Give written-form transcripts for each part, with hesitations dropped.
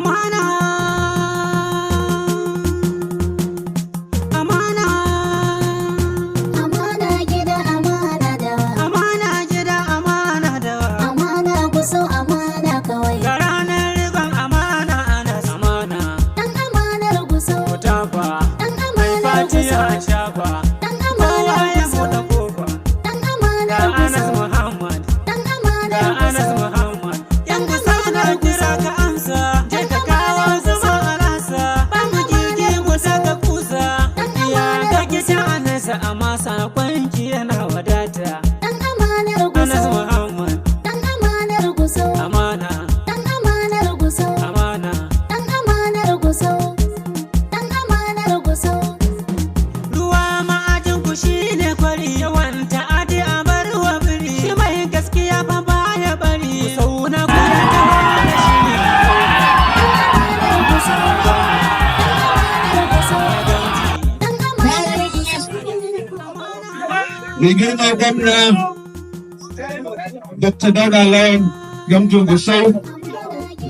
amana amana amana gida amana da amana gida amana da amana gusau amana kawai ga ranar rigon amana Anas amana dan amanar gusau mutafa dan mai amanar fatiya gusau shafa dan kowa amanar ya gusau buɗe kofa dan ga amanar Anas gusau Muhammad dan ga amanar Anas gusau Muhammad yan gusau na kira ka amsa je ka kawo zama a rasa ba mu gigi gusa ka kusa ya ga gida Anas amma sakonki yana wadata dan amanar Anas gusau Muhammad dan amanar gusau amana dan amanar gusau amana dan amanar gusau dan amanar gusau ruwa ma'ajin ku shine kwari yawan ta'adi a bar wa biri shi mai gaskiya fa baya bari sau na kula da shi Mai girma gwamna Dr. Dauda Lawan gamjin Gusau,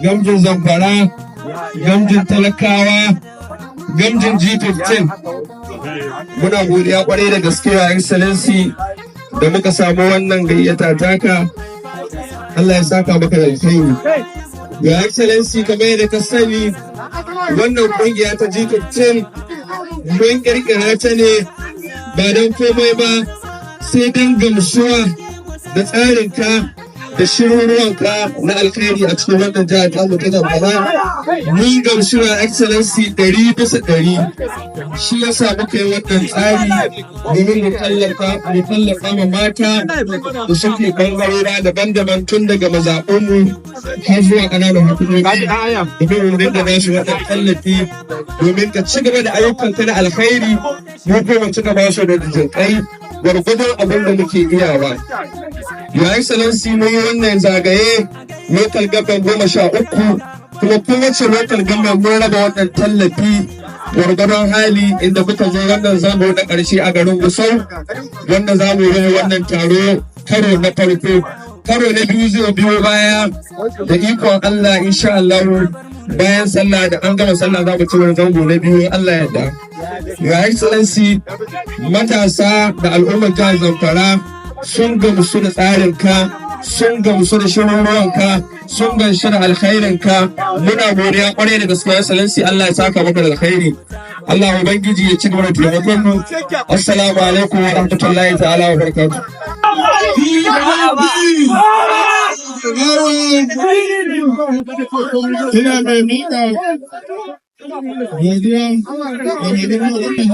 gamjin Zamfara, gamjin Talakawa, gamjin G15. Muna godiya kwarai da gaske a Excellency da muka samu wannan gayyata taka. Allah ya saka maka da alkhairi. Ga Excellency kamar yadda ka sani wannan kungiya ta G15 mun kirkira ta ne ba don komai ba sai don gamsuwa da tsarinka da shiruruwanka na alkhairi a cikin wannan jihar tamu ta Zamfara. Mun gamsu da Excellency 100%. Shi ya sa muka yi wannan tsari domin mu tallafa ma mata da suke bangarora daban-daban tun daga mazaɓunmu har zuwa ƙananan hukumomi. Domin mu dinga ba su wannan tallafi domin ka ci gaba da ayyukanka na alkhairi mu kuma ci gaba su da jinƙai gwargwadon abin da muke iyawa. Your Excellency mun yi wannan zagaye local government 13 kuma kowace local government mun raba wannan tallafi gwargwadon hali inda muka zo wannan zango na ƙarshe a garin Gusau wanda za mu yi wannan taro karo na farko. Karo na biyu zai biyo baya da ikon Allah insha Allah bayan sallah da an gama sallah za mu ci wani zango na biyu Allah ya yarda. Your Excellency matasa da al'ummar jihar Zamfara sun gamsu da tsarinka, sun gamsu da shirin sun gamsu da alkhairinka. Muna godiya kwarai da gaskiya Excellency, Allah ya saka maka da alkhairi. Allah ubangiji ya ci gaba da taimakon mu. Assalamu alaikum wa rahmatullahi ta'ala wa barakatuh. Ina mai miƙa godiya da mai girma wannan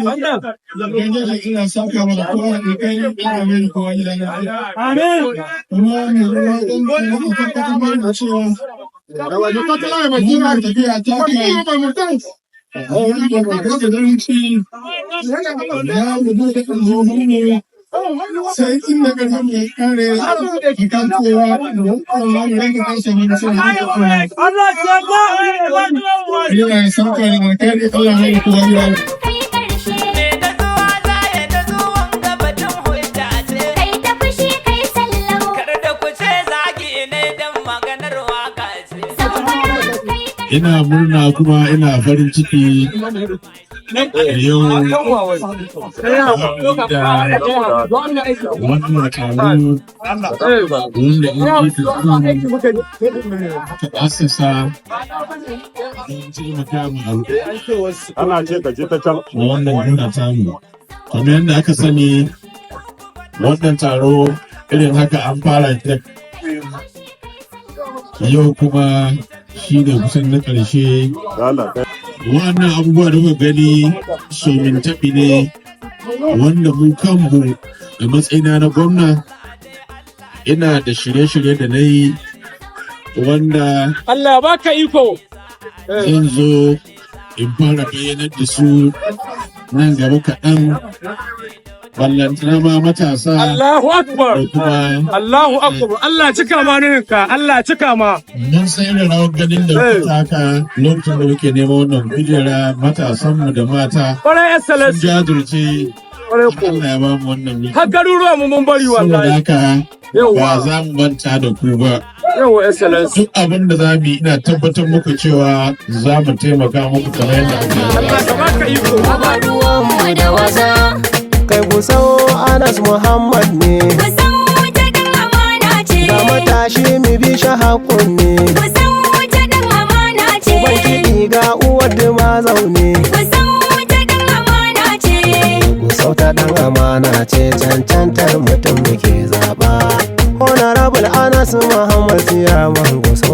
hannun Zamfara ina saka mana kowa da kai ina mai kowa gida na kuma mai girma ɗan tabbatar da cewa muna tafiya ta kai a wani da garanci ya gudu da kan zo ne sai in daga nan mai kare kan cewa Allah ya rage kansa ne sai Allah ya ba ina sauka da mai kare Allah ya kuwa ya ina murna kuma ina farin ciki yau da wannan taro wanda ta asasa ana ce ka je ta can wannan gona tamu. Kamar yadda aka sani wannan taro irin haka an fara ta yau kuma shi ne kusan na ƙarshe. Wannan abubuwa da muka gani somin taɓi ne wanda mu kanmu da matsayina na gwamna ina da shirye-shirye da na yi wanda Allah baka iko zan zo in fara bayyanar da su nan gaba kaɗan. Ballantana ma matasa. Allahu Akbar. Allahu Akbar. Allah cika ma ninka. Allah cika ma. Mun sai da rawar ganin da kuka taka lokacin da muke neman wannan kujera matasanmu da mata. Kwarai excellence. Sun jajirce Kwarai ko. Allah ya ba mu wannan miki. Har garuruwa mu mun bari Saboda wallahi. haka Yawwa. ba za mu manta da ku ba. Yawwa excellence. Duk abin da za mu yi ina tabbatar muku cewa za mu taimaka muku kamar yadda ake yi. Allah ka baka iko. Ba ruwanmu da wasa. Kai gusau Anas Muhammad ne. Gusau ta ɗan amana ce. Ga matashi mu bi shi hakun ne. Gusau ta ɗan amana ce. Uban kiɗi ga uwar duma zaune. Gusau ta ɗan amana ce. Gusau ta ɗan amana ce, cancantar mutum muke zaɓa. Honorable Anas Muhammad Ciyaman Gusau